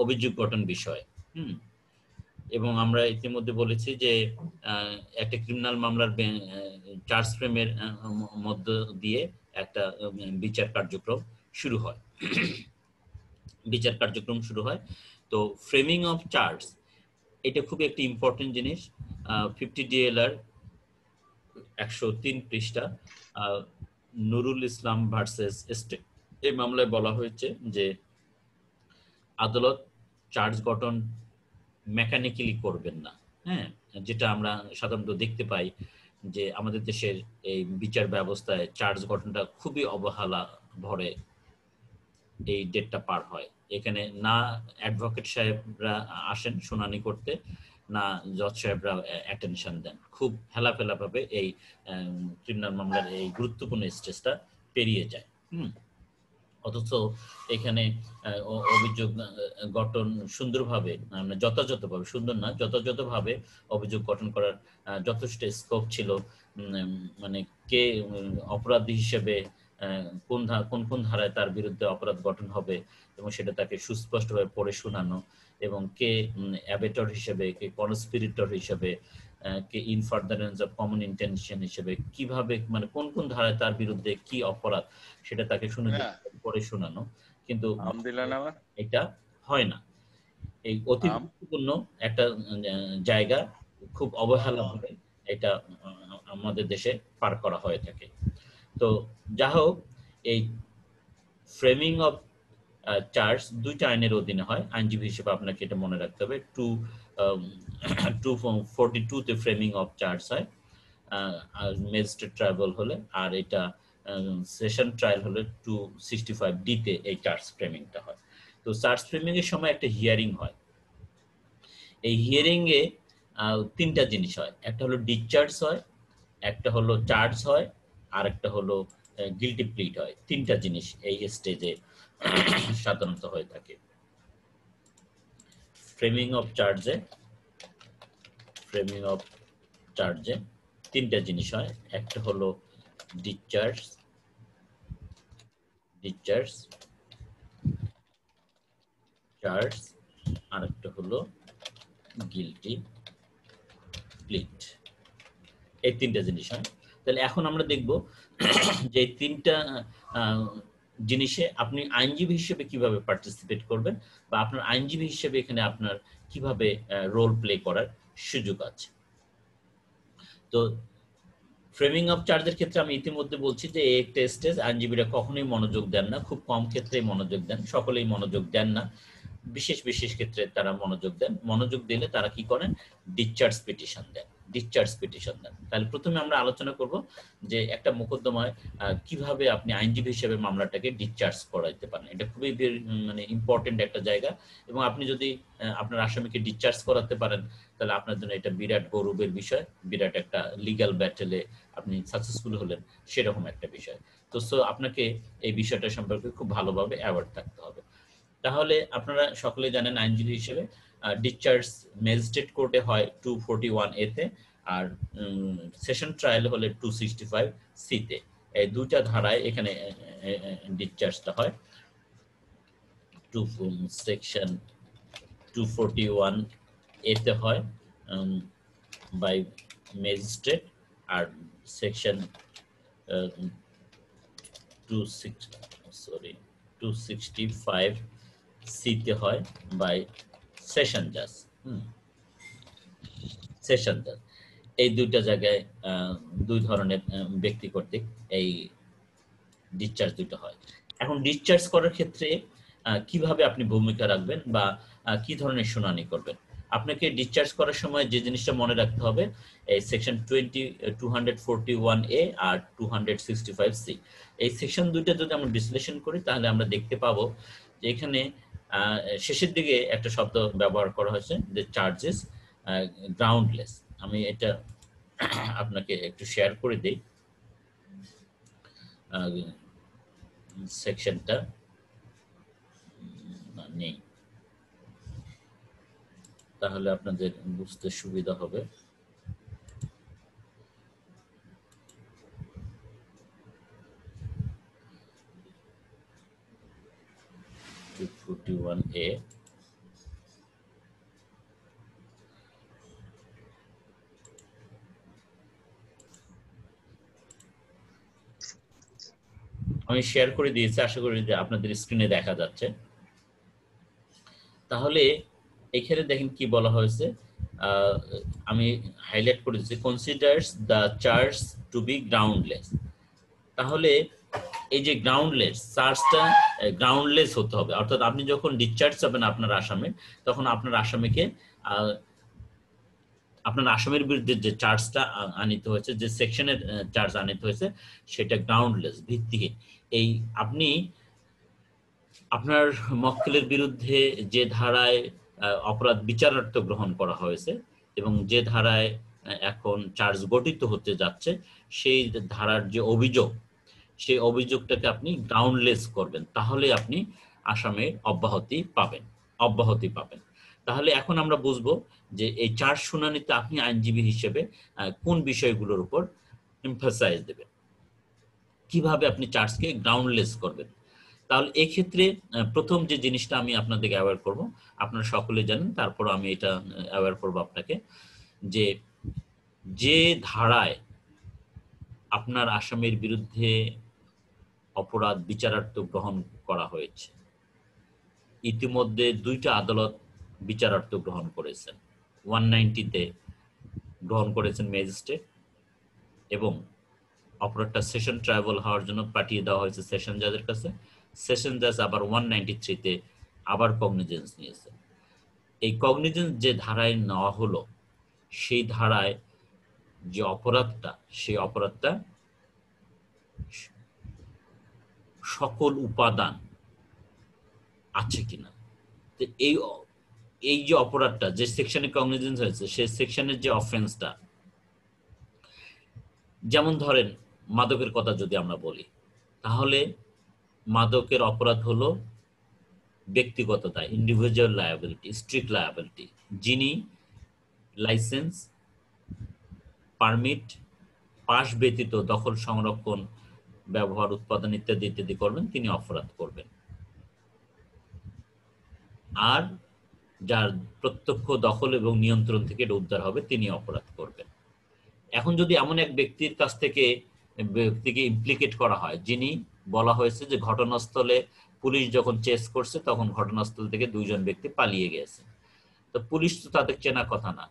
অভিযোগ গঠন বিষয়। এবং আমরা ইতিমধ্যে বলেছি যে একটা ক্রিমিনাল মামলার চার্জ ফ্রেমের মধ্য দিয়ে একটা বিচার কার্যক্রম শুরু হয়। তো ফ্রেমিং অফ চার্জ এটা খুবই একটি ইম্পর্টেন্ট জিনিস। 50 DLR 103 পৃষ্ঠা নুরুল ইসলাম ভার্সেস স্টেট, এই মামলায় বলা হয়েছে যে আদালত চার্জ গঠন মেকানিক্যালি করবেন না। যেটা আমরা সাধারণত দেখতে পাই যে আমাদের দেশের এই বিচার ব্যবস্থায় চার্জ গঠনটা খুবই অবহেলা ভরে এই ডেটটা পার হয়। এখানে না অ্যাডভোকেট সাহেবরা আসেন শুনানি করতে, না জজ সাহেবরা অ্যাটেনশন দেন। খুব হেলাফেলা ভাবে এই ক্রিমিনাল মামলার এই গুরুত্বপূর্ণ স্টেজটা পেরিয়ে যায়। অথচ এখানে অভিযোগ গঠন সুন্দরভাবে, যথাযথভাবে, সুন্দর না, যথাযথভাবে অভিযোগ গঠন করার যথেষ্ট স্কোপ ছিল। মানে কে অপরাধী হিসেবে কোন কোন ধারায় তার বিরুদ্ধে অপরাধ গঠন হবে এবং সেটা তাকে সুস্পষ্টভাবে পড়ে শোনানো, এবং কে অ্যাবেটর হিসেবে, কে কনস্পিরেটর হিসেবে, কে in furtherance of common intention হিসেবে কিভাবে, মানে কোন কোন ধারায় তার বিরুদ্ধে কি অপরাধ সেটা তাকে পড়ে শোনানো, কিন্তু এটা হয় না। এই অতি গুরুত্বপূর্ণ একটা জায়গা খুব অবহেলা ভাবে এটা আমাদের দেশে পার করা হয়ে থাকে। তো যা হোক, এই ফ্রেমিং অফ চার্জ দুইটা আইনের অধীনে হয়। আইনজীবী হিসেবে আপনাকে এটা মনে রাখতে হবে। 242 তে ফ্রেমিং অফ চার্জ হয় আর ম্যাজিস্ট্রেট ট্রাইব্যুনাল হলে, আর এটা সেশন ট্রায়াল হলে 265 D তে এই চার্জ ফ্রেমিংটা হয়। তো চার্জ ফ্রেমিং এর সময় একটা হিয়ারিং হয়। এই হিয়ারিং এ তিনটা জিনিস হয়। একটা হলো ডিসচার্জ হয়, একটা হলো চার্জ হয়, আর একটা হলো গিলটি প্লিট হয়। তিনটা জিনিস এই স্টেজে সাধারণত হয়ে থাকে। ফ্রেমিং অফ চার্জে তিনটা জিনিস হয়। একটা হলো ডিসচার্জ, চার্জ, আর একটা হলো গিলটি প্লিট। এই তিনটা জিনিস হয়। তাহলে এখন আমরা দেখব যে তিনটা জিনিসে আপনি আইনজীবী হিসেবে কিভাবে পার্টিসিপেট করবেন, বা আপনার আইনজীবী হিসেবে এখানে আপনার কিভাবে রোল প্লে করার সুযোগ আছে। তো ফ্রেমিং অফ চার্জের ক্ষেত্রে আমি ইতিমধ্যে বলছি যে এই একটা স্টেজ, আইনজীবীরা কখনোই মনোযোগ দেন না, খুব কম ক্ষেত্রেই মনোযোগ দেন, সকলেই মনোযোগ দেন না। বিশেষ বিশেষ ক্ষেত্রে তারা মনোযোগ দেন। মনোযোগ দিলে তারা কি করেন? ডিসচার্জ পিটিশন দেন। তাহলে প্রথমে আমরা আলোচনা করব যে একটা মোকদ্দমায় কিভাবে আপনি আইনজীবী হিসেবে মামলাটাকে ডিসচার্জ করাইতে পারেন। এটা খুবই মানে ইম্পর্টেন্ট একটা জায়গা, এবং আপনি যদি আপনার আসামিকে ডিসচার্জ করাতে পারেন তাহলে আপনার জন্য এটা বিরাট গৌরবের বিষয়, বিরাট একটা লিগ্যাল ব্যাটেলে আপনি সাকসেসফুল হলেন, সেরকম একটা বিষয়। তো আপনাকে এই বিষয়টা সম্পর্কে খুব ভালোভাবে অ্যাওয়ার্ড থাকতে হবে। তাহলে আপনারা সকলে জানেন আইনজীবী হিসেবে ডিসচার্জ ম্যাজিস্ট্রেট কোর্টে হয় 241A তে, আর সেশন ট্রায়াল হলে 265C তে। এই দুইটা ধারায় এখানে ডিসচার্জটা হয়। সেকশন 241A তে হয় by magistrate, R section 265C তে হয় বাই সেশন জাজ। এই দুইটা জায়গায় দুই ধরনের ব্যক্তি কর্তৃক এই ডিসচার্জ দুটো হয়। এখন ডিসচার্জ করার ক্ষেত্রে কিভাবে আপনি ভূমিকা রাখবেন বা কি ধরনের শুনানি করবেন, আপনাকে ডিসচার্জ করার সময় যে জিনিসটা মনে রাখতে হবে, এই সেকশন 241A আর 265C, এই সেকশন দুইটা যদি আমরা বিশ্লেষণ করি তাহলে আমরা দেখতে পাবো যে এখানে শেষের দিকে একটা শব্দ ব্যবহার করা হয়েছে যে চার্জেস গ্রাউন্ডলেস। আমি এটা আপনাকে একটু শেয়ার করে দিই। সেকশনটা নেই, তাহলে আপনাদের বুঝতে সুবিধা হবে। 1A আমি শেয়ার করে দিয়েছি, আশা করি যে আপনাদের স্ক্রিনে দেখা যাচ্ছে। তাহলে এখানে দেখেন কি বলা হয়েছে, আমি হাইলাইট করে দিচ্ছি, কনসিডারস দ্য চার্জ টু বি গ্রাউন্ডলেস। তাহলে এই যে গ্রাউন্ডলেস চার্জটা গ্রাউন্ডলেস হতে হবে, অর্থাৎ আপনি যখন ডিসচার্জ পাবেন আপনার আসামে, তখন আপনার আসামিকে আপনার আসামের বিরুদ্ধে যে চার্জটা আনিত হয়েছে, যে সেকশনের চার্জ আনিত হয়েছে, সেটা গ্রাউন্ডলেস, ভিত্তিহীন। এই আপনি আপনার মক্কেলের বিরুদ্ধে যে ধারায় অপরাধ বিচারার্থ গ্রহণ করা হয়েছে এবং যে ধারায় এখন চার্জ গঠিত হতে যাচ্ছে, সেই ধারার যে অভিযোগ, সেই অভিযোগটাকে আপনি গ্রাউন্ডলেস করবেন, তাহলে আপনি আসামের অব্যাহতি পাবেন। তাহলে এখন আমরা বুঝবো যে এই চার্জ শুনানিতে আপনি আইনজীবী হিসেবে কোন বিষয়গুলোর উপর এমফাসাইজ দেবেন, কিভাবে আপনি চার্জকে গ্রাউন্ডলেস করবেন। তাহলে এই ক্ষেত্রে প্রথম যে জিনিসটা আমি আপনাদেরকে অ্যাওয়্যার করব, আপনারা সকলে জানেন, তারপর আমি এটা অ্যাওয়্যার করব আপনাকে, যে ধারায় আপনার আসামির বিরুদ্ধে অপরাধ বিচারার্থ গ্রহণ করা হয়েছে, ইতিমধ্যে 2টা আদালত বিচারার্থ গ্রহণ করেছেন। 190-তে গ্রহণ করেছেন ম্যাজিস্ট্রেট, এবং অপরাধটা সেশন ট্রাইব্যুনাল হওয়ার জন্য পাঠিয়ে দেওয়া হয়েছে সেশন জাজের কাছে। সেশন জাজ আবার 193-তে আবার কগনিজেন্স নিয়েছে। এই কগনিজেন্স যে ধারায় নেওয়া হলো, সেই ধারায় যে অপরাধটা, সেই অপরাধটা সকল উপাদান আছে কিনা। তো এই যে অপরাধটা যে সেকশনে কগনিজেন্স হয়েছে, সেই সেকশনের যে অফেন্সটা, যেমন ধরেন মাদকের কথা যদি আমরা বলি, তাহলে মাদকের অপরাধ হলো ব্যক্তিগত দায়, ইন্ডিভিজুয়াল লায়াবিলিটি, স্ট্রিক্ট লায়াবিলিটি। যিনি লাইসেন্স, পারমিট, পাস ব্যতীত দখল, সংরক্ষণ, ব্যবহার, উৎপাদন ইত্যাদি ইত্যাদি করবেন, তিনি অপরাধ করবেন। আর যার প্রত্যক্ষ দখল এবং নিয়ন্ত্রণ থেকে এটা উদ্ধার হবে, তিনি অপরাধ করবেন। এখন যদি এমন এক ব্যক্তির কাছ থেকে ব্যক্তিকে ইমপ্লিকেট করা হয়, যিনি বলা হয়েছে যে ঘটনাস্থলে পুলিশ যখন চেস করছে, তখন ঘটনাস্থল থেকে 2জন ব্যক্তি পালিয়ে গেছে, তো পুলিশ তো তাদের চেনা কথা না,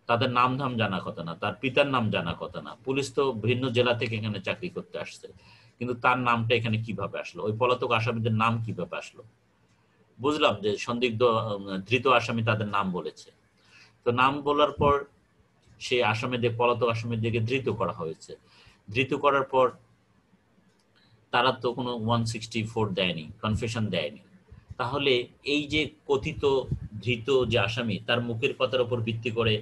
তাদের নাম ধাম জানা কথা না, তার পিতার নাম জানা কথা না। পুলিশ তো ভিন্ন জেলা থেকে এখানে চাকরি করতে আসছে, কিন্তু তার নামটা এখানে কিভাবে আসলো, ওই পলাতক আসামিদের নাম কিভাবে আসলো? বুঝলাম যে সন্দিগ্ধ ধৃত আসামি তাদের নাম বলেছে, তো নাম বলার পর সেই আসামিদের, পলাতক আসামিদেরকে ধৃত করা হয়েছে। ধৃত করার পর তারা তো কোনো 164 দেয়নি, কনফেশন দেয়নি। তাহলে এই যে কথিত ধৃত যে আসামি, তার মুখের কথার উপর ভিত্তি করে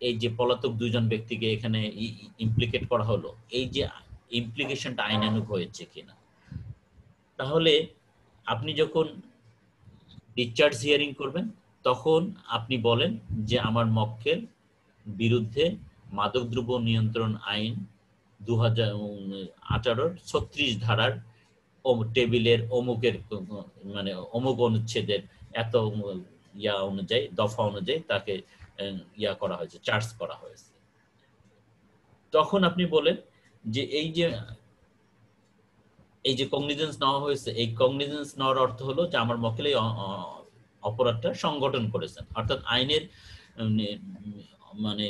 এই যে পলাতক 2জন ব্যক্তিকে এখানে ইমপ্লিকেট করা হলো, এই যে ইমপ্লিকেশনটা আইনানুগ হয়েছে কিনা। তাহলে আপনি যখন ডিসচার্জ হিয়ারিং করবেন, তখন আপনি বলেন যে আমার মক্কেল বিরুদ্ধে মাদকদ্রব্য নিয়ন্ত্রণ আইন 2018-র 36 ধারার টেবিলের অমুকের, মানে অমুক অনুচ্ছেদের এত অনুযায়ী, দফা অনুযায়ী তাকে করা হয়েছে, চার্জ করা হয়েছে। তখন আপনি বলেন যে এই যে কগনিজেন্স নেওয়া হয়েছে, এই কগনিজেন্স নেওয়ার অর্থ হলো যে আমার মক্কেল এই অপরাধটা সংগঠন করেছেন, অর্থাৎ আইনের মানে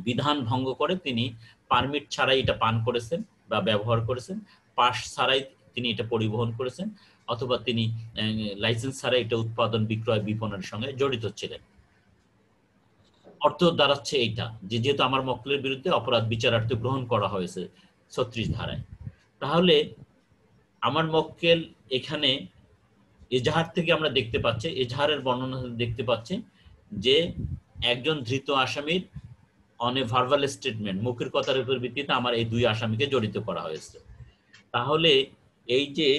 বিধান ভঙ্গ করে তিনি পারমিট ছাড়াই এটা পান করেছেন বা ব্যবহার করেছেন, পাস ছাড়াই তিনি এটা পরিবহন করেছেন, অথবা তিনি লাইসেন্স ছাড়াই এটা উৎপাদন, বিক্রয়, বিপণনের সঙ্গে জড়িত ছিলেন। অর্থ দাঁড়াচ্ছে এইটা যে যেহেতু আমার মক্কেলের বিরুদ্ধে অপরাধ বিচারার্থ গ্রহণ করা হয়েছে 36 ধারায়, তাহলে আমার মক্কেল এখানে এজাহার থেকে আমরা দেখতে পাচ্ছি, এজাহারের বর্ণনা দেখতে পাচ্ছি যে একজন ধৃত আসামির অন এ ভার্বাল স্টেটমেন্ট, মুখের কথার উপর ভিত্তিতে আমার এই 2 আসামিকে জড়িত করা হয়েছে। তাহলে এই যে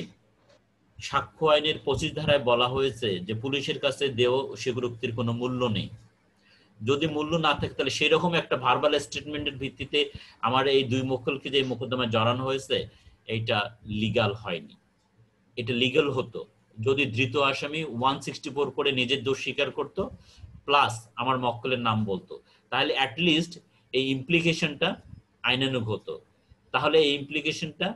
সাক্ষ্য আইনের 25 ধারায় বলা হয়েছে যে পুলিশের কাছে দেহ স্বীকারোক্তির কোনো মূল্য নেই, যদি মূল্য না থাকে তাহলে সেই রকম একটা ভার্বাল স্টেটমেন্টের ভিত্তিতে আমার এই 2 মক্কেলকে যে মোকদ্দমায় জড়ানো হয়েছে, এইটা লিগাল হয়নি। এটা লিগাল হতো যদি ধৃত আসামি 164 করে নিজের দোষ স্বীকার করত প্লাস আমার মক্কেলের নাম বলতো, তাহলে অ্যাটলিস্ট এই ইমপ্লিকেশনটা আইনানুগ হতো। তাহলে এই ইমপ্লিকেশনটা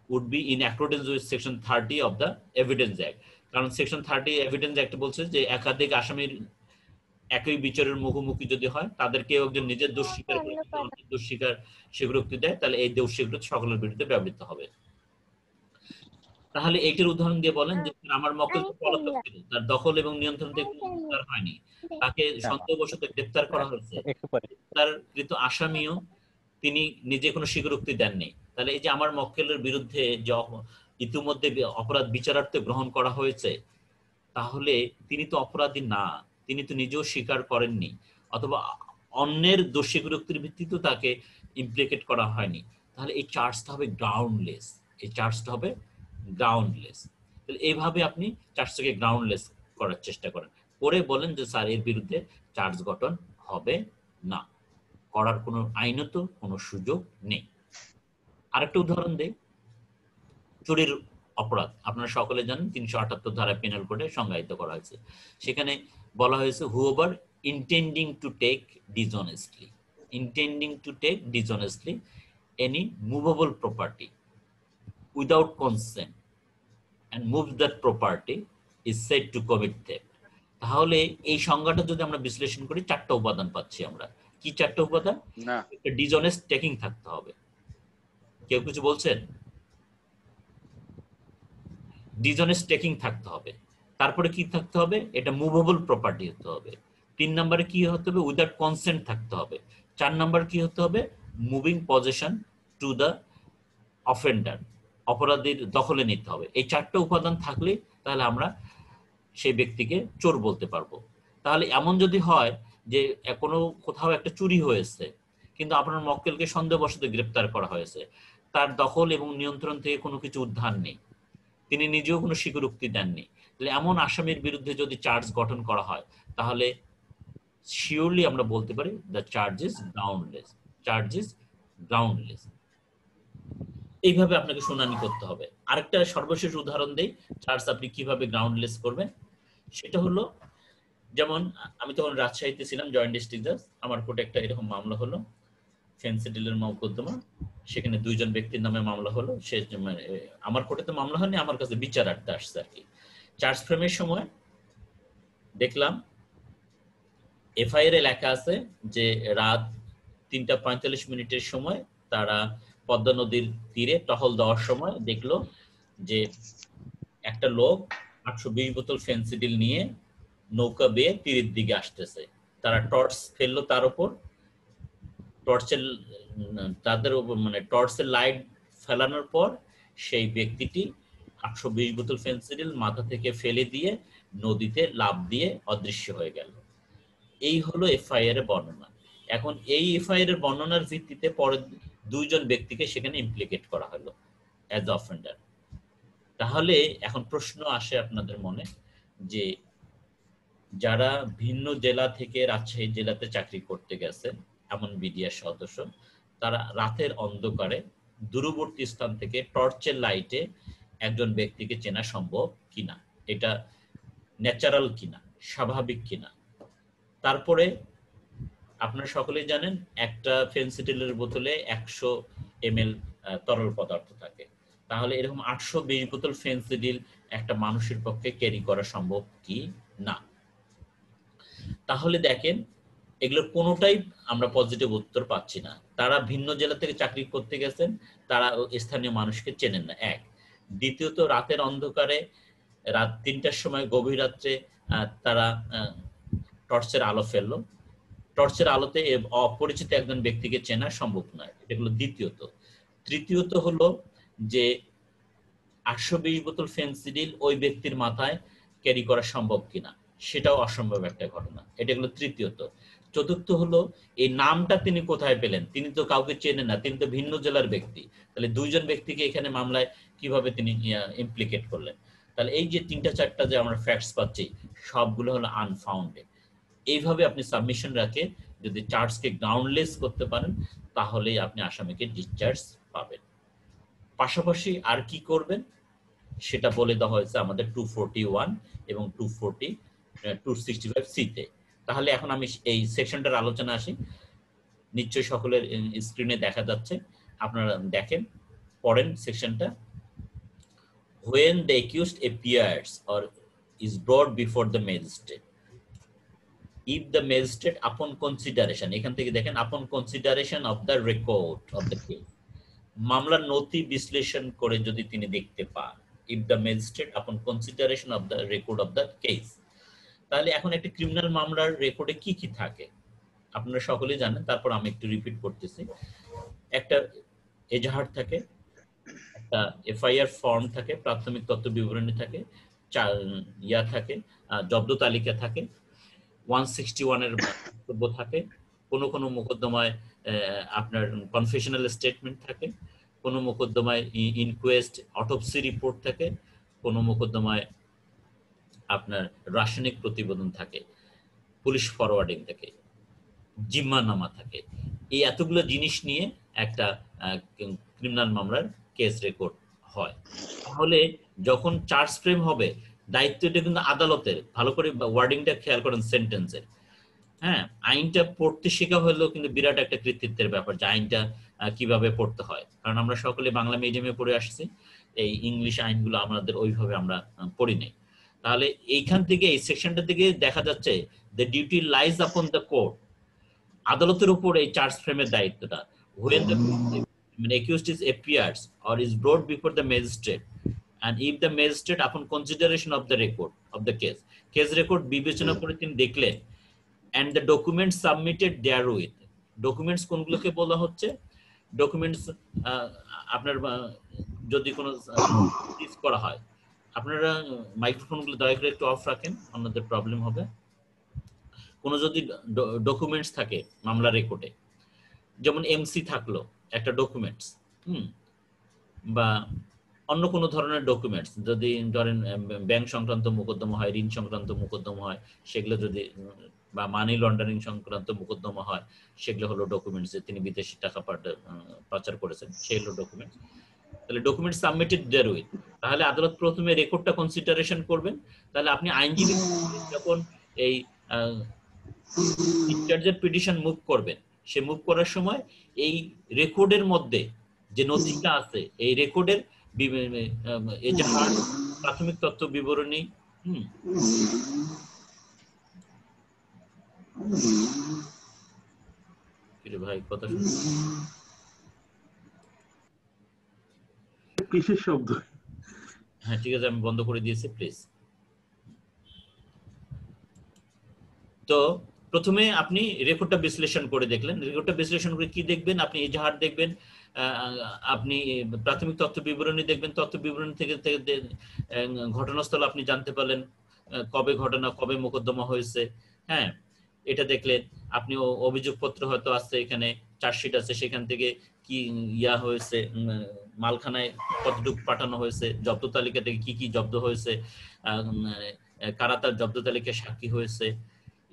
would be in accordance with section 30 of the Evidence Act, কারণ সেকশন 30 এভিডেন্স অ্যাক্ট বলছে যে একাধিক আসামির একই বিচারের মুখোমুখি যদি হয়, তাদের কেউ একজন নিজের দোষ স্বীকার করে অন্যের দোষ স্বীকার স্বীকারোক্তি দেয়, তাহলে এই দোষ স্বীকারোক্তি সকলের বিরুদ্ধে ব্যবহৃত হবে। তাহলে এইটার উদাহরণ দিয়ে বলেন যে আমার মক্কেল তো পলাতক ছিল, তার দখল এবং নিয়ন্ত্রণ থেকে কোনো উদ্ধার হয়নি, তাকে সন্দেহবশত গ্রেফতার করা হয়েছে, তার কৃত আসামিও তিনি নিজে কোনো স্বীকারোক্তি দেননি। তাহলে এই যে আমার মক্কেলের বিরুদ্ধে যে ইতিমধ্যে অপরাধ বিচারার্থে গ্রহণ করা হয়েছে, তাহলে তিনি তো অপরাধী না, তিনি তো নিজেও স্বীকার করেননি, অথবা অন্যের দোষ স্বীকারোক্তির ভিত্তিতে তাকে ইমপ্লিকেট করা হয়নি। তাহলে এই চার্জটা হবে গ্রাউন্ডলেস, এই চার্জটা হবে গ্রাউন্ডলেস। তাহলে এইভাবে আপনি চার্জটাকে গ্রাউন্ডলেস করার চেষ্টা করেন, করে বলেন যে স্যার এর বিরুদ্ধে চার্জ গঠন হবে না, করার কোনো আইনত কোনো সুযোগ নেই। আরেকটা উদাহরণ দেই, চুরির অপরাধ আপনারা সকলে জানেন 378 ধারা পেনাল কোডে সংজ্ঞায়িত করা হয়েছে। সেখানে বলা হয়েছে whoever intending to take dishonestly any movable property without consent and moves that property is said to commit theft. তাহলে এই সংজ্ঞাটা যদি আমরা বিশ্লেষণ করি, চারটা উপাদান পাচ্ছি আমরা। কি চারটা উপাদান? না, একটা ডিসঅনেস্ট টেকিং থাকতে হবে। কেউ কিছু বলছেন? ডিসঅনেস্ট টেকিং থাকতে হবে। তারপরে কি থাকতে হবে? এটা মুভেবল প্রপার্টি হতে হবে। 3 নম্বরে কি হতে হবে? উইদাউট কনসেন্ট থাকতে হবে। 4 নম্বর কি হতে হবে? Moving possession to the offender, অপরাধীর দখলে নিতে হবে। এই চারটা উপাদান থাকলে তাহলে আমরা সেই ব্যক্তিকে চোর বলতে পারবো। তাহলে এমন যদি হয় যে কোনো কোথাও একটা চুরি হয়েছে, কিন্তু আপনার মক্কেলকে সন্দেহবশত গ্রেপ্তার করা হয়েছে, তার দখল এবং নিয়ন্ত্রণ থেকে কোনো কিছু উদ্ধার নেই, তিনি নিজেও কোনো স্বীকারোক্তি দেননি, তাহলে এমন আসামির বিরুদ্ধে যদি চার্জ গঠন করা হয়, তাহলে শিওরলি আমরা বলতে পারি the charge is groundless, charge is groundless. এইভাবে আপনাকে শুনানি করতে হবে। আরেকটা সর্বশেষ উদাহরণ দেই চার্জ আপনি কিভাবে গ্রাউন্ডলেস করবেন। সেটা হলো, যেমন আমি তখন রাজশাহীতে ছিলাম, জয়েন্ট ডিস্ট্রিক্ট জাজ, আমার কোর্টে একটা এরকম মামলা হলো, ফেন্সিডিলের মোকদ্দমা, সেখানে 2 জন ব্যক্তির নামে মামলা হলো। সে আমার কোর্টে তো মামলা হয়নি, আমার কাছে বিচারার্থে আসছে আর কি। চার্জ ফ্রেমের সময় দেখলাম এফআইআর এ লেখা আছে যে রাত 3:45 সময় তারা পদ্মা নদীর তীরে টহল দেওয়ার সময় দেখলো যে একটা লোক 820 বোতল ফেন্সিডিল নিয়ে নৌকা বেয়ে তীরের দিকে আসতেছে। তারা টর্চ ফেললো তার উপর, তাদের উপর মানে টর্চের লাইট ফেলানোর পর সেই ব্যক্তিটি 820 বোতল ফেন্সিডিল মাথা থেকে ফেলে দিয়ে নদীতে লাফ দিয়ে অদৃশ্য হয়ে গেল। এই হলো এফআইআর এর বর্ণনা। এখন এই এফআইআর এর বর্ণনার ভিত্তিতে পরে 2 জন ব্যক্তিকে সেখানে ইমপ্লিকেট করা হলো অ্যাজ অফেন্ডার। তাহলে এখন প্রশ্ন আসে আপনাদের মনে যে যারা ভিন্ন জেলা থেকে রাজশাহী জেলাতে চাকরি করতে গেছে এমন বিডিআর সদস্য, তারা রাতের অন্ধকারে দূরবর্তী স্থান থেকে টর্চের লাইটে একজন ব্যক্তিকে চেনা সম্ভব কিনা, এটা ন্যাচারাল কিনা, স্বাভাবিক কিনা। তারপরে আপনারা সকলেই জানেন একটা ফেন্সিডিলের বোতলে 100 ml তরল পদার্থ থাকে। তাহলে এরকম 820 বোতল ফেন্সিডিল একটা মানুষের পক্ষে ক্যারি করা সম্ভব কি না। তাহলে দেখেন এগুলোর কোনোটাই আমরা পজিটিভ উত্তর পাচ্ছি না। তারা ভিন্ন জেলা থেকে চাকরি করতে গেছেন, তারা স্থানীয় মানুষকে চেনেন না, এক। দ্বিতীয়ত রাতের অন্ধকারে রাত 3টার সময় গভীর রাত্রে তারা টর্চের আলো ফেললো, টর্চের আলোতে অপরিচিত একজন ব্যক্তিকে চেনা সম্ভব নয়, এটা হলো দ্বিতীয়ত। তৃতীয়ত হলো যে 820 বোতল ফেন্সিডিল ওই ব্যক্তির মাথায় ক্যারি করা সম্ভব কিনা, সেটাও অসম্ভব একটা ঘটনা, এটা হলো তৃতীয়ত। চতুর্থ হলো এই নামটা তিনি কোথায় পেলেন, তিনি তো কাউকে চেনেন না, তিনি তো ভিন্ন জেলার ব্যক্তি, তাহলে 2 জন ব্যক্তিকে এখানে মামলায় কিভাবে তিনি ইমপ্লিকেট করলেন। তাহলে এই যে 3-4টা যে আমরা ফ্যাক্টস পাচ্ছি সবগুলো হলো আনফাউন্ডেড। এইভাবে আপনি সাবমিশন রাখে যদি চার্জকে গ্রাউন্ডলেস করতে পারেন, তাহলেই আপনি আসামিকে ডিসচার্জ পাবেন। পাশাপাশি আর কি করবেন, সেটা বলে দেওয়া হয়েছে আমাদের 241 এবং 265 সিতে। তাহলে এখন আমি এই সেকশনটার আলোচনা আসি। নিশ্চয়ই সকলের স্ক্রিনে দেখা যাচ্ছে, আপনারা দেখেন, পড়েন সেকশনটা। When the accused appears or is brought before the magistrate, if the magistrate upon consideration, এখান থেকে দেখেন upon consideration of the record of the case, মামলার নথি বিশ্লেষণ করে যদি তিনি দেখতে পান, if the magistrate upon consideration of the record of the case, তাহলে এখন একটা ক্রিমিনাল মামলার রেকর্ডে কি কি থাকে আপনারা সকলেই জানেন, তারপর আমি একটু রিপিট করতেছি। একটা এজাহার থাকে, একটা এফআইআর ফর্ম থাকে, প্রাথমিক তথ্য বিবরণী থাকে, ইয়া থাকে, জব্দ তালিকা থাকে, 161 এর বক্তব্য থাকে, কোনো কোনো মোকদ্দমায় আপনার কনফেশনাল স্টেটমেন্ট থাকে, কোনো মোকদ্দমায় ইনকোয়েস্ট অটোপসি রিপোর্ট থাকে, কোনো মোকদ্দমায় আপনার রাসায়নিক প্রতিবেদন থাকে, পুলিশ ফরওয়ার্ডিং থাকে, জিম্মানামা থাকে। এই এতগুলো জিনিস নিয়ে একটা ক্রিমিনাল মামলার কেস রেকর্ড হয়। তাহলে যখন চার্জ ফ্রেম হবে, দায়িত্বটা কিন্তু আদালতের। ভালো করে ওয়ার্ডিংটা খেয়াল করেন সেন্টেন্সের। হ্যাঁ, আইনটা পড়তে শেখা হলেও কিন্তু বিরাট একটা কৃতিত্বের ব্যাপার যে আইনটা কিভাবে পড়তে হয়, কারণ আমরা সকলে বাংলা মিডিয়ামে পড়ে আসছি, এই ইংলিশ আইনগুলো আমাদের ওইভাবে আমরা পড়ি নাই। তাহলে এইখান থেকে এই সেকশনটা থেকে দেখা যাচ্ছে the duty lies upon the court, আদালতের উপর এই চার্জ ফ্রেমের দায়িত্বটা। when the accused is appears or is brought before the magistrate, and if the magistrate upon consideration of the record of the case record বিবেচনা করে তিনি দেখলেন, and the documents submitted therewith, documents কোনগুলোকে বলা হচ্ছে, documents আপনার যদি কোনো সিজ করা হয়, আপনারা মাইক্রোফোনগুলো দয়া করে একটু অফ রাখেন, অন্যদের প্রবলেম হবে। কোনো যদি ডকুমেন্টস থাকে মামলা রেকর্ডে, যেমন এমসি থাকলো একটা ডকুমেন্টস, বা অন্য কোনো ধরনের ডকুমেন্টস, যদি ধরেন ব্যাংক সংক্রান্ত মোকদ্দমা হয়, ঋণ সংক্রান্ত মোকদ্দমা হয়, সেগুলো যদি, বা মানি লন্ডারিং সংক্রান্ত মোকদ্দমা হয়, সেগুলো হলো ডকুমেন্টস, যে তিনি বিদেশি টাকা পাচার করেছেন, সেগুলো ডকুমেন্টস। তাহলে ডকুমেন্ট সাবমিটেড দেয়ারউইথ, তাহলে আদালত প্রথমে রেকর্ডটা কনসিডারেশন করবেন। তাহলে আপনি আইনজীবী যখন এই ডিসচার্জের পিটিশন মুভ করবেন, সে মুভ করার সময় এই রেকর্ডের মধ্যে যে নথিটা আছে, এই রেকর্ডের এজাহার, প্রাথমিক তথ্য বিবরণী, ভাই কথা শুনছি, কিসের শব্দ? হ্যাঁ ঠিক আছে, আমি বন্ধ করে দিয়েছি প্লিজ। তো প্রথমে আপনি রেকর্ডটা বিশ্লেষণ করে দেখলেন। রেকর্ডটা বিশ্লেষণ করে কি দেখবেন? আপনি এজাহার দেখবেন, আপনি প্রাথমিক তথ্য বিবরণী দেখবেন, তথ্য বিবরণী থেকে ঘটনাস্থল আপনি জানতে পারলেন, কবে ঘটনা, কবে মোকদ্দমা হয়েছে। হ্যাঁ, এটা দেখলেন। আপনি অভিযোগপত্র হয়তো আছে, এখানে চার্জশিট আছে, সেখান থেকে কি ইয়া হয়েছে, মালখানায় কতটুকু পাঠানো হয়েছে, জব্দ তালিকা থেকে কি কি জব্দ হয়েছে, কারা তার জব্দ তালিকায় সাক্ষী হয়েছে,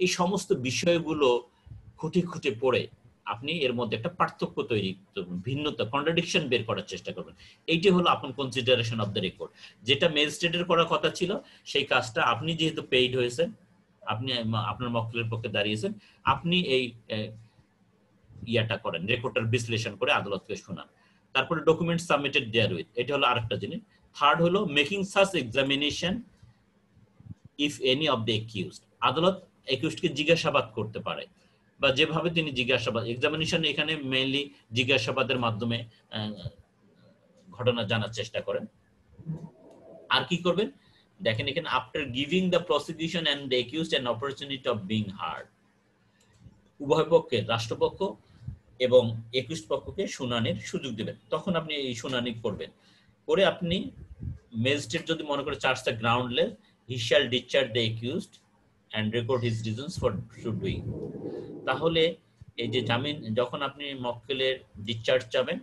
এই সমস্ত বিষয়গুলো খুঁটে খুঁটে পড়ে আপনি এর মধ্যে একটা পার্থক্য তৈরি করবেন, ভিন্নতা, কন্ট্রাডিকশন বের করার চেষ্টা করবেন। এইটি হলো আপন কনসিডারেশন অফ দ্য রেকর্ড। যেটা ম্যাজিস্ট্রেটের করার কথা ছিল, সেই কাজটা আপনি যেহেতু পেইড হয়েছেন, আপনি আপনার মক্কেলের পক্ষে দাঁড়িয়েছেন, আপনি এই ইয়াটা করেন, রেকর্ডটার বিশ্লেষণ করে আদালতকে শোনান। তারপরে ডকুমেন্ট সাবমিটেড দেয়ারউইথ, এটা হলো আরেকটা জিনিস। থার্ড হলো making such examination if any of the accused, আদালত অ্যাকিউজডকে জিজ্ঞাসাবাদ করতে পারে, বা যেভাবে তিনি জিজ্ঞাসাবাদ, এক্সামিনেশন এখানে মেইনলি জিজ্ঞাসাবাদের মাধ্যমে ঘটনা জানার চেষ্টা করেন। আর কি করবেন দেখেন এখানে, after giving the prosecution and the accused an opportunity of being heard, উভয় পক্ষে, রাষ্ট্রপক্ষ এবং অ্যাকিউজড পক্ষকে শুনানির সুযোগ দিবেন। তখন আপনি এই শুনানি করবেন, করে আপনি ম্যাজিস্ট্রেট যদি মনে করে চার্জটা groundless, he shall discharge the accused and record his reasons for so doing। তাহলে এই যে জামিন, যখন আপনি মক্কেলের ডিসচার্জ চাবেন,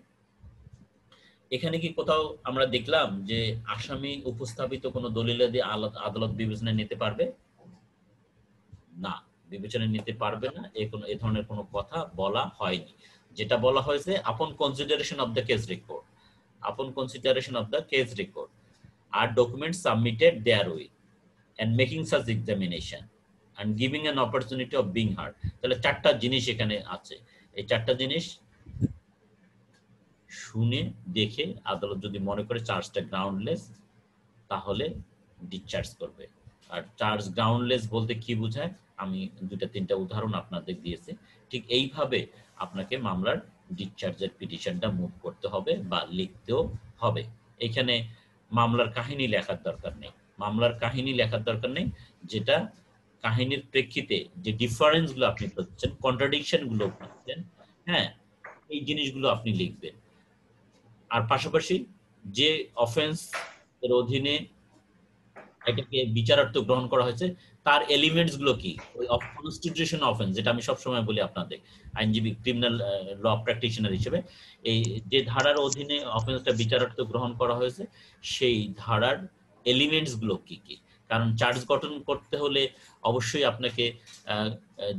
এখানে কি কোথাও আমরা দেখলাম যে আসামি উপস্থাপিত কোনো দলিলাদি আদালত বিবেচনায় নিতে পারবে না? বিবেচনায় নিতে পারবে না, এ ধরনের কোনো কথা বলা হয়নি। যেটা বলা হয়েছে upon consideration of the case record, upon consideration of the case record. আর documents submitted therewith and making such examination and giving an opportunity of being heard. তাহলে চারটা জিনিস এখানে আছে। এই চারটা জিনিস শুনে দেখে আদালত যদি মনে করে চার্জটা গ্রাউন্ডলেস তাহলে ডিসচার্জ করবে। আর চার্জ গ্রাউন্ডলেস বলতে কি বোঝায় আমি দুটা তিনটা উদাহরণ আপনাদের দিয়েছি। ঠিক এইভাবে আপনাকে মামলার ডিসচার্জের পিটিশনটা মুভ করতে হবে বা লিখতেও হবে। এখানে মামলার কাহিনী লেখার দরকার নেই, মামলার কাহিনী লেখার দরকার নেই। যেটা কাহিনীর প্রেক্ষিতে যে ডিফারেন্সগুলো আপনি পাচ্ছেন, কন্ট্রাডিকশনগুলো পাচ্ছেন, হ্যাঁ, এই জিনিসগুলো আপনি লিখবেন। আর পাশাপাশি যে অফেন্স এর অধীনে এটাকে বিচারার্থ গ্রহণ করা হয়েছে তার এলিমেন্টস গুলো কি, ওই কনস্টিটিউশন অফেন্স, যেটা আমি সবসময় বলি আপনাদের আইনজীবী ক্রিমিনাল ল প্র্যাকটিশনার হিসেবে, এই যে ধারার অধীনে অফেন্সটা বিচারার্থ গ্রহণ করা হয়েছে সেই ধারার এলিমেন্টস গুলো কি কি। কারণ চার্জ গঠন করতে হলে অবশ্যই আপনাকে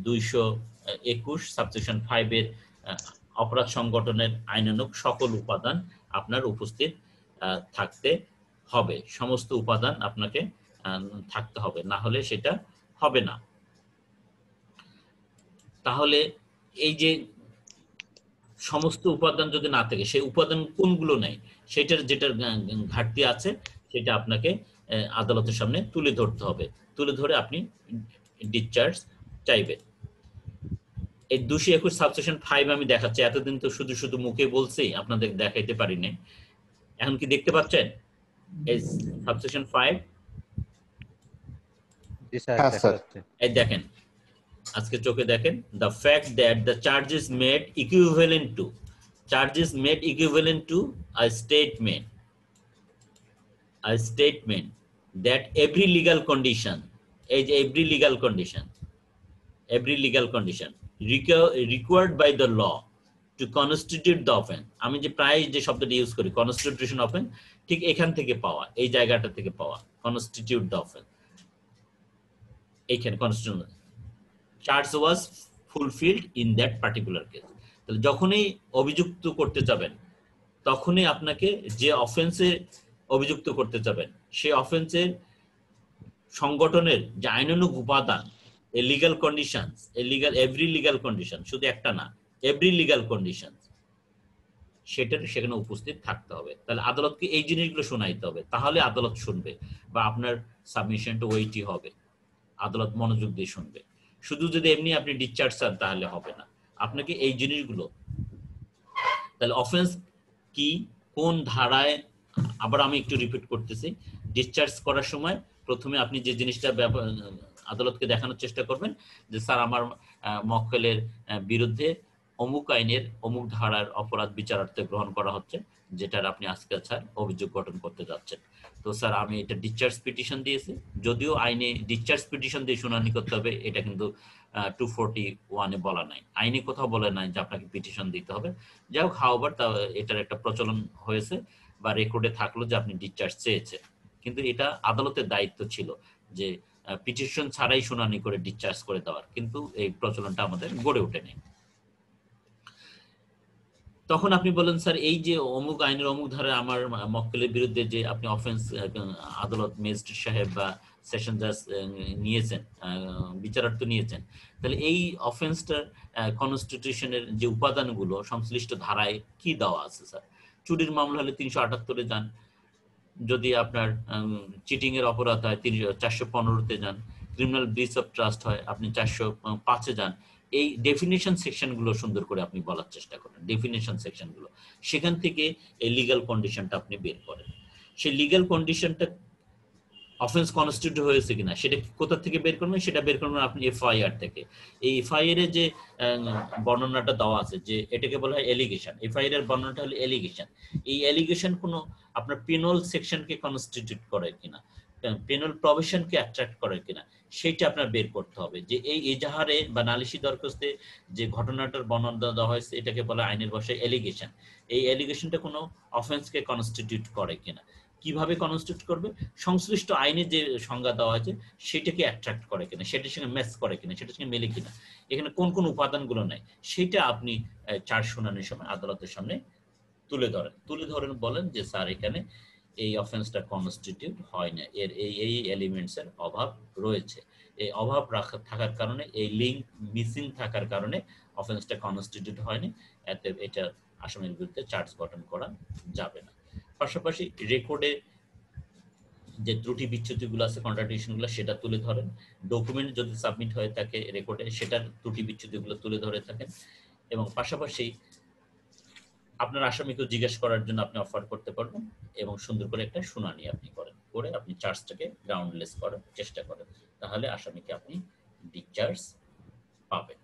221 সাবসেকশন 5 এর অপরাধ সংগঠনের আইনানুগ সকল উপাদান আপনার উপস্থিত থাকতে হবে, সমস্ত উপাদান আপনাকে থাকতে হবে, না হলে সেটা হবে না। তাহলে এই যে সমস্ত উপাদান যদি না থাকে, সেই উপাদান কোনগুলো নেই সেটার যেটার ঘাটতি আছে সেটা আপনাকে আদালতের সামনে তুলে ধরতে হবে, তুলে ধরে আপনি ডিসচার্জ চাইবেন। এই 221 সাবসেকশন 5 আমি দেখাচ্ছি, এতদিন তো শুধু শুধু মুখে বলছি, আপনাদের দেখাইতে পারি না। এখন কি দেখতে পাচ্ছেন এই সাবসেকশন 5? জি স্যার, এই দেখেন, আজকে চোখে দেখেন, the fact that the charge is made equivalent to a statement that every legal condition required by the law to constitute the offense, আমি যে প্রায় যে শব্দটা ইউজ করি constitution offense, ঠিক এখান থেকে পাওয়া, এই জায়গাটা থেকে পাওয়া constitute the offense, এইখানে constitution charge was fulfilled in that particular case। তাহলে যখনই অভিযুক্ত করতে যাবেন তখনই আপনাকে যে অফেন্সে অভিযুক্ত করতে যাবেন সেই অফেন্সের সংগঠনের যে আইনানুগ উপাদান, legal conditions, every legal condition, শুধু একটা না, এভরি লিগ্যাল কন্ডিশন, সেটা সেখানে উপস্থিত থাকতে হবে। তাহলে আদালতকে এই জিনিসগুলো শোনাইতে হবে, তাহলে আদালত শুনবে বা আপনার সাবমিশনটা ওয়েটি হবে, আদালত মনোযোগ দিয়ে শুনবে। শুধু যদি এমনি আপনি ডিসচার্জ চান তাহলে হবে না, আপনাকে এই জিনিসগুলো, তাহলে অফেন্স কি, কোন ধারায়, আবার আমি একটু রিপিট করতেছি, ডিসচার্জ করার সময় প্রথমে আপনি যে জিনিসটা আদালতকে দেখানোর চেষ্টা করবেন যে স্যার আমার মক্কেলের বিরুদ্ধে অমুক আইনের অমুক ধারার অপরাধ বিচারার্থে গ্রহণ করা হচ্ছে, যেটার আপনি আজকে স্যার অভিযোগ গঠন করতে যাচ্ছেন। তো স্যার আমি এটা ডিসচার্জ পিটিশন দিয়েছি, যদিও আইনে ডিসচার্জ পিটিশন দিয়ে শুনানি করতে হবে এটা কিন্তু 241-এ বলা নাই, আইনে কোথাও বলে নাই যে আপনাকে পিটিশন দিতে হবে। যাই হোক, হাওবার এটার একটা প্রচলন হয়েছে বা রেকর্ডে থাকলো যে আপনি ডিসচার্জ চেয়েছেন, কিন্তু এটা আদালতের দায়িত্ব ছিল যে পিটিশন ছাড়াই শুনানি করে ডিসচার্জ করে দেওয়ার, কিন্তু এই প্রচলনটা আমাদের গড়ে ওঠেনি। তখন আপনি বলেন স্যার এই যে অমুক আইনের অমুক ধারায় আমার মক্কেলের বিরুদ্ধে যে আপনি অফেন্স আদালত ম্যাজিস্ট্রেট সাহেব বা সেশন জাজ নিয়েছেন, বিচারার্থ নিয়েছেন, তাহলে এই অফেন্সটার কনস্টিটিউশনের যে উপাদানগুলো সংশ্লিষ্ট ধারায় কি দেওয়া আছে স্যার? চুরির মামলা হলে 378-এ যান, যদি আপনার চিটিং এর অপরাধ হয় 415-তে যান, ক্রিমিনাল ব্রিচ অফ ট্রাস্ট হয় আপনি 405-এ যান। এই ডেফিনিশন সেকশনগুলো সুন্দর করে আপনি বলার চেষ্টা করেন, ডেফিনিশন সেকশনগুলো, সেখান থেকে এই লিগ্যাল কন্ডিশনটা আপনি বের করেন। সেই লিগ্যাল কন্ডিশনটা অফেন্স কনস্টিটিউট হয়েছে কিনা সেটা কোথা থেকে বের করবেন, সেটা বের করবেন আপনি এফআইআর থেকে। এই এফআইআর এর যে বর্ণনাটা দেওয়া আছে যে এটাকে বলা হয় এলিগেশন, এফআইআর এর বর্ণনাটা হলো এলিগেশন। এই এলিগেশন কোনো আপনার পেনাল সেকশনকে কনস্টিটিউট করে কিনা, পেনাল প্রভিশনকে অ্যাট্রাক্ট করে কিনা, সেটা আপনার বের করতে হবে। যে এই এজাহারে বা নালিশি দরখাস্তে যে ঘটনাটার বর্ণনা দেওয়া হয়েছে এটাকে বলা আইনের ভাষায় এলিগেশন। এই এলিগেশনটা কোনো অফেন্সকে কনস্টিটিউট করে কিনা, কিভাবে কনস্টিটিউট করবে, সংশ্লিষ্ট আইনে যে সংজ্ঞা দেওয়া আছে সেটাকে অ্যাট্রাক্ট করে কিনা, সেটার সঙ্গে ম্যাচ করে কিনা, সেটার সঙ্গে মেলে কিনা, এখানে কোন কোন উপাদানগুলো নাই, সেটা আপনি চার্জ শুনানির সময় আদালতের সামনে তুলে ধরেন। বলেন যে স্যার এখানে এই অফেন্সটা কনস্টিটিউট হয় না, এর এই এলিমেন্টসের অভাব রয়েছে। এই অভাব থাকার কারণে, এই লিঙ্ক মিসিং থাকার কারণে অফেন্সটা কনস্টিটিউট হয়নি, এতে এটা আসামির বিরুদ্ধে চার্জ গঠন করা যাবে না। পাশাপাশি রেকর্ডে যে ত্রুটি বিচ্যুতিগুলো আছে, কন্ট্রাডিকশনগুলো, সেটা তুলে ধরেন। ডকুমেন্ট যদি সাবমিট হয়ে থাকে রেকর্ডে, সেটার ত্রুটি বিচ্যুতিগুলো তুলে ধরে থাকেন। এবং পাশাপাশি আপনার আসামিকেও জিজ্ঞেস করার জন্য আপনি অফার করতে পারবেন, এবং সুন্দর করে একটা শুনানি আপনি করেন, করে আপনি চার্জটাকে গ্রাউন্ডলেস করার চেষ্টা করেন। তাহলে আসামিকে আপনি ডিসচার্জ পাবেন।